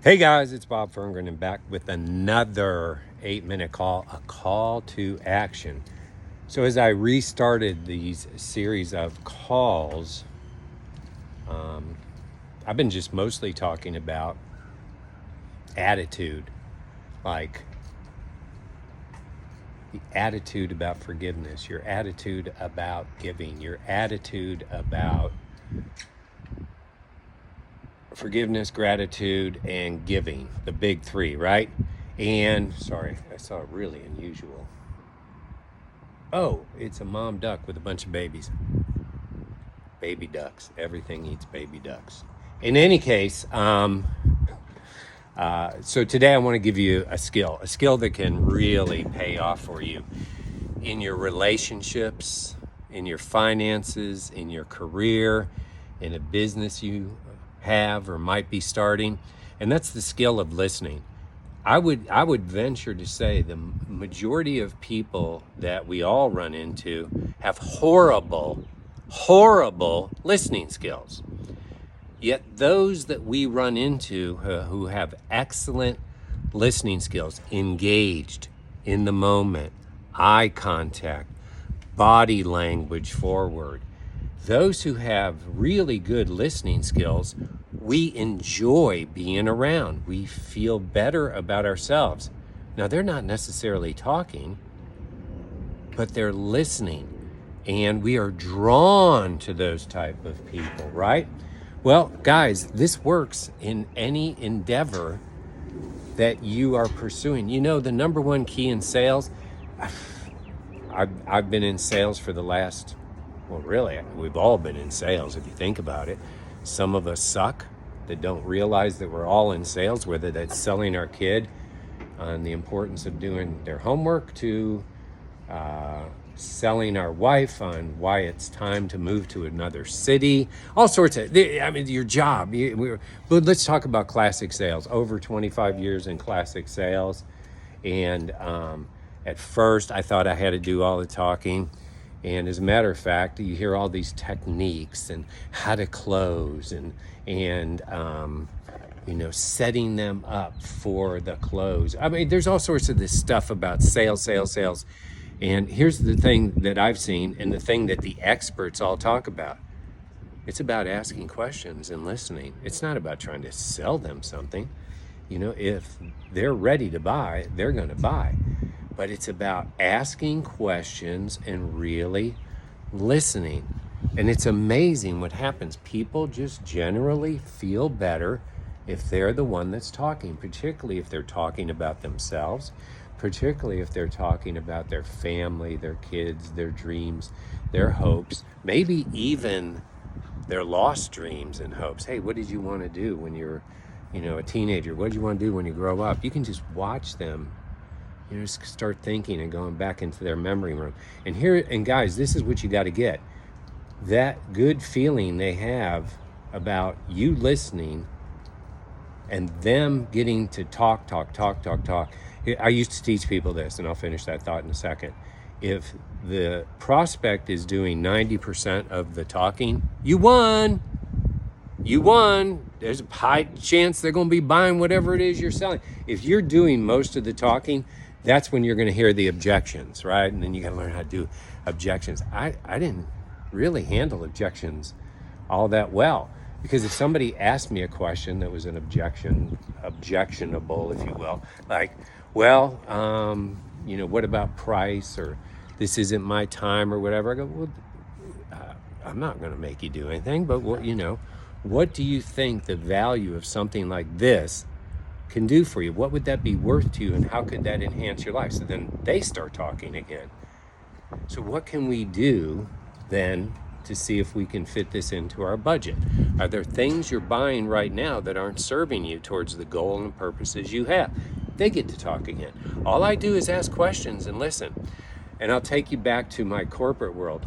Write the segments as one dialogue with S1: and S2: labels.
S1: Hey guys, it's Bob Ferngren and back with another 8-minute call, a call to action. So as I restarted these series of calls, I've been just mostly talking about attitude, like the attitude about forgiveness, your attitude about giving, your attitude about forgiveness, gratitude, and giving, the big three, right? And sorry, I saw a really unusual. Oh, it's a mom duck with a bunch of babies. Baby ducks. Everything eats baby ducks. In any case, so today I want to give you a skill that can really pay off for you in your relationships, in your finances, in your career, in a business you have or might be starting, and that's the skill of listening. I would venture to say the majority of people that we all run into have horrible listening skills. Yet those that we run into who have excellent listening skills, engaged, in the moment, eye contact, body language forward, those who have really good listening skills, we enjoy being around. We feel better about ourselves. Now, they're not necessarily talking, but they're listening. And we are drawn to those type of people, right? Well, guys, this works in any endeavor that you are pursuing. You know, the number one key in sales, I've been in sales for the last, well, really, we've all been in sales if you think about it. Some of us suck that don't realize that we're all in sales, whether that's selling our kid on the importance of doing their homework to selling our wife on why it's time to move to another city, all sorts of, your job. But let's talk about classic sales. Over 25 years in classic sales. And at first I thought I had to do all the talking. And as a matter of fact, you hear all these techniques and how to close and setting them up for the close. I mean, there's all sorts of this stuff about sales. And here's the thing that I've seen and the thing that the experts all talk about. It's about asking questions and listening. It's not about trying to sell them something. You know, if they're ready to buy, they're going to buy. But it's about asking questions and really listening. And it's amazing what happens. People just generally feel better if they're the one that's talking, particularly if they're talking about themselves, particularly if they're talking about their family, their kids, their dreams, their hopes, maybe even their lost dreams and hopes. Hey, what did you want to do when you're, a teenager? What did you want to do when you grow up? You can just watch them, just start thinking and going back into their memory room. And guys, this is what you got to get. That good feeling they have about you listening and them getting to talk. I used to teach people this, and I'll finish that thought in a second. If the prospect is doing 90% of the talking, you won. There's a high chance they're going to be buying whatever it is you're selling. If you're doing most of the talking, that's when you're going to hear the objections, right? And then you got to learn how to do objections. I didn't really handle objections all that well, because if somebody asked me a question that was an objectionable, if you will, like, well, what about price, or this isn't my time, or whatever, I go, well, I'm not going to make you do anything, but what do you think the value of something like this can do for you? What would that be worth to you, and how could that enhance your life? So then they start talking again. So what can we do then to see if we can fit this into our budget? Are there things you're buying right now that aren't serving you towards the goal and purposes you have? They get to talk again. All I do is ask questions and listen. And I'll take you back to my corporate world.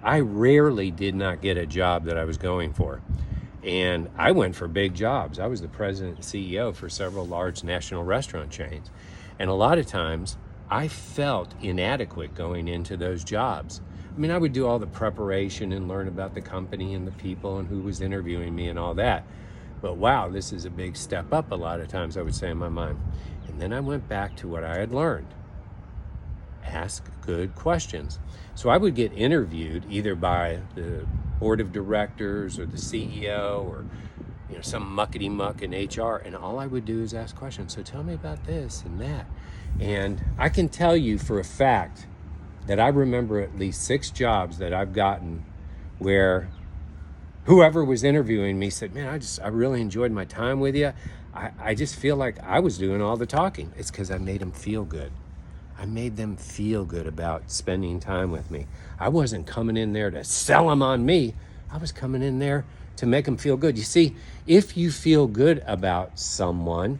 S1: I rarely did not get a job that I was going for. And I went for big jobs. I was the president and CEO for several large national restaurant chains. And a lot of times I felt inadequate going into those jobs. I mean, I would do all the preparation and learn about the company and the people and who was interviewing me and all that. But wow, this is a big step up, a lot of times I would say in my mind. And then I went back to what I had learned. Ask good questions. So I would get interviewed either by the board of directors or the CEO or some muckety muck in HR, and all I would do is ask questions. So tell me about this and that. And I can tell you for a fact that I remember at least 6 jobs that I've gotten where whoever was interviewing me said, man, I really enjoyed my time with you. I just feel like I was doing all the talking. It's because I made them feel good. I made them feel good about spending time with me. I wasn't coming in there to sell them on me. I was coming in there to make them feel good. You see, if you feel good about someone,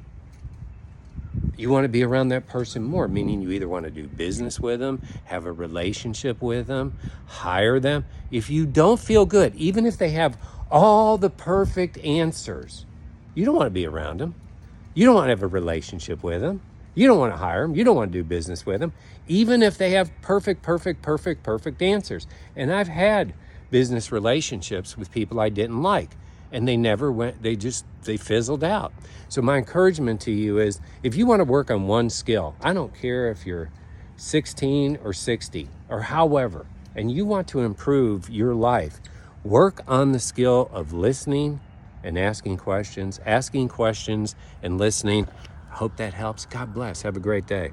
S1: you want to be around that person more, meaning you either want to do business with them, have a relationship with them, hire them. If you don't feel good, even if they have all the perfect answers, you don't want to be around them. You don't want to have a relationship with them. You don't want to hire them. You don't want to do business with them, even if they have perfect answers. And I've had business relationships with people I didn't like, and they fizzled out. So my encouragement to you is, if you want to work on one skill, I don't care if you're 16 or 60 or however, and you want to improve your life, work on the skill of listening and asking questions and listening. I hope that helps. God bless. Have a great day.